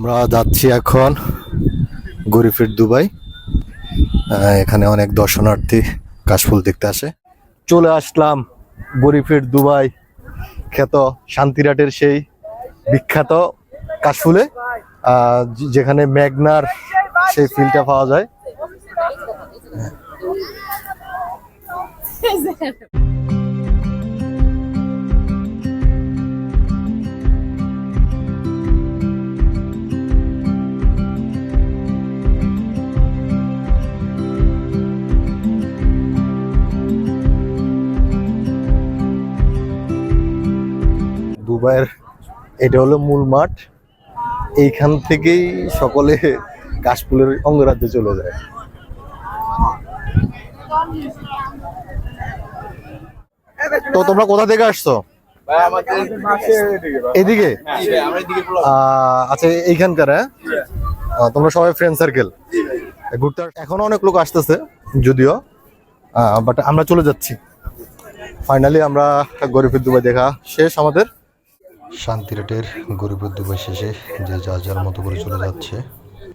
আমরা যাচ্ছি এখন গরিফের দুবাই। এখানে অনেক দর্শনার্থী কাশফুল দেখতে আসে। চলে আসলাম গরিফের দুবাই, খ্যাত শান্তিরাটের সেই বিখ্যাত কাশফুলে, যেখানে মেঘনার সেই ফিলটা পাওয়া যায়। দুবাইয়ের এটা হলো মূল মাঠ, এইখান থেকেই সকলে কাশফুলের অঙ্গরাজ্যে চলে যায়। তো তোমরা কোথা থেকে আসছো? এদিকে? আচ্ছা, এইখানকার? হ্যাঁ, তোমরা সবাই ফ্রেন্ড সার্কেল ঘুরতে? এখনো অনেক লোক আসতেছে যদিও, বাট আমরা চলে যাচ্ছি। ফাইনালি আমরা গরিফের দুবাই দেখা শেষ আমাদের। শান্তিরাটের গরিফের দুবাই শেষে যে যার যার মতো করে চলে যাচ্ছে।